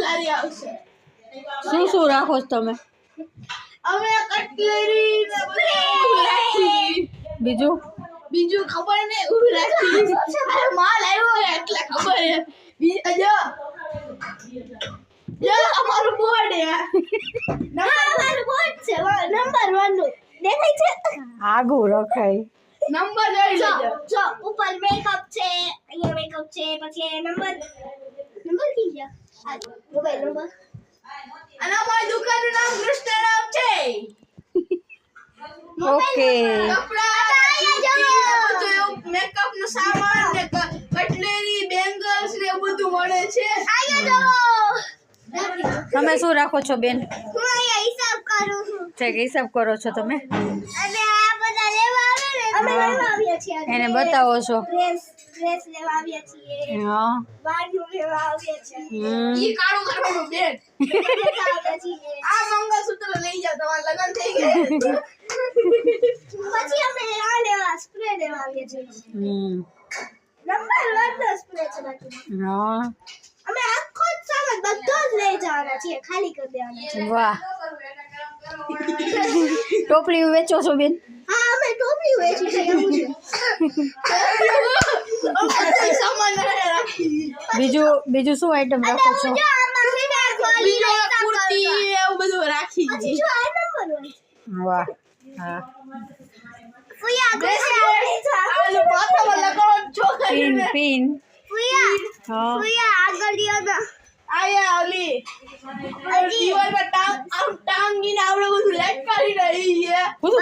લારી આવશે. શું રાખો છો તમે? અમે કટલેરી ને બધું રાખી. બીજું ખબર ને ઉભી રાખી. અરે માલ આવ્યો એટલે ખબર હે. જો અમારું બોર્ડ હે. અમારું બોર્ડ છે નંબર 1 નું દેખાય છે. આગુ રખાય. નંબર લઈ લેજો. જો ઉપર મેકઅપ છે, અહીંયા મેકઅપ છે, પછી નંબર કી છે? આ મોબાઈલ નંબર. અને અમારી દુકાનનું નામ કૃષ્ણરામ છે. ઓકે. કપડા બધું મેકઅપ નો સામાન ને કટલેરી બેંગલ્સ ને બધું મળે છે. તમે શું રાખો છો બેન? હું અહીંયા હિસાબ કરું છું. ઠીક, હિસાબ કરો છો તમે? અને આ બધા લેવા આવે ને અમે લેવા આવ્યા છીએ. એને બતાવો છો? ડ્રેસ લેવા આવ્યા છીએ. હા. બારનું લેવા આવ્યા છીએ. ઈ કાળું કરવાનું બેન. આ મંગળસૂત્ર લઈ જાવ, તમારા લગન થઈ ગયા. પછી અમે આ લેવા સ્પ્રે લેવા આવ્યા છીએ. નંબર 1 નો સ્પ્રે છે બાકી. હા. અમે આખો જ સામાન બધો જ લઈ જવાના છીએ, ખાલી કરી દેવાના છે. વાહ. ટોપલી વેચો છો બેન? હા, અમે ટોપલી વેચી છે એવું છે. બધો સામાન રાખી. બીજું શું આઈટમ રાખો છો? બીજો કુર્તી એવું બધું રાખી. પછી જો આ નંબર 1. વાહ. હા. પિન. હા.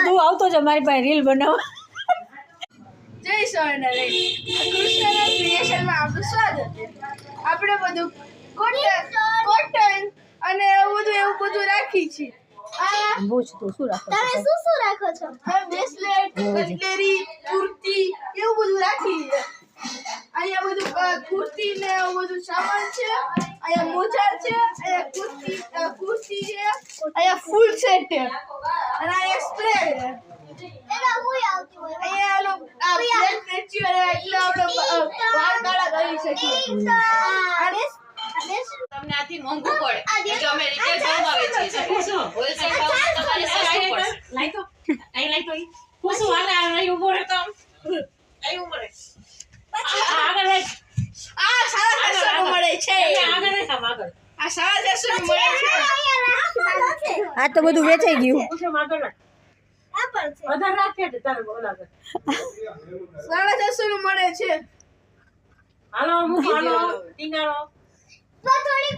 તું આવતો જ અમારી પાસે રીલ બનાવવા. જય સ્વામિનારાયણ. કૃષ્ણના ક્રિએશનમાં આપણું સ્વાગત છે. આપણે બધું કોટન અને એવું બધું રાખી છે. પૂછ તું શું રાખો છો? તમે શું રાખો છો? બ્રેસલેટ, કટલેરી, કુર્તી એવું બધું રાખી છે. અહીંયા બધું કુર્તી ને એવું બધું સામાન છે. અહીંયા મોજા છે, અહીંયા કુર્તી છે, અહીંયા ફૂલ સેટ છે અને અહીંયા સ્પ્રે છે. એના કોઈ આવતી હોય. અહીંયા આ બ્લેક નેચરલ એટલે આપણે વાળ કાળા કરી શકીએ. તમને આથી મોંઘું પડે જો અમે રિટેલ ભાવમાં વેચીએ છીએ શું હોલસેલ ભાવમાં તમારે સસ્તું પડશે લાઈતો હું શું આને અહીં ઉભો રહેતો અહીં ઉભો રહે આગળ રહે આ સારા દર્શન મળે છે. આગળ રહે આગળ આ સારા દર્શન મળે છે. આ તો બધું વેચાઈ ગયું. આગળ વધારે રાખે તારે બોલ આગળ સારા દર્શન મળે છે. હાલો હું હાલો ટીંગાળો તો થોડી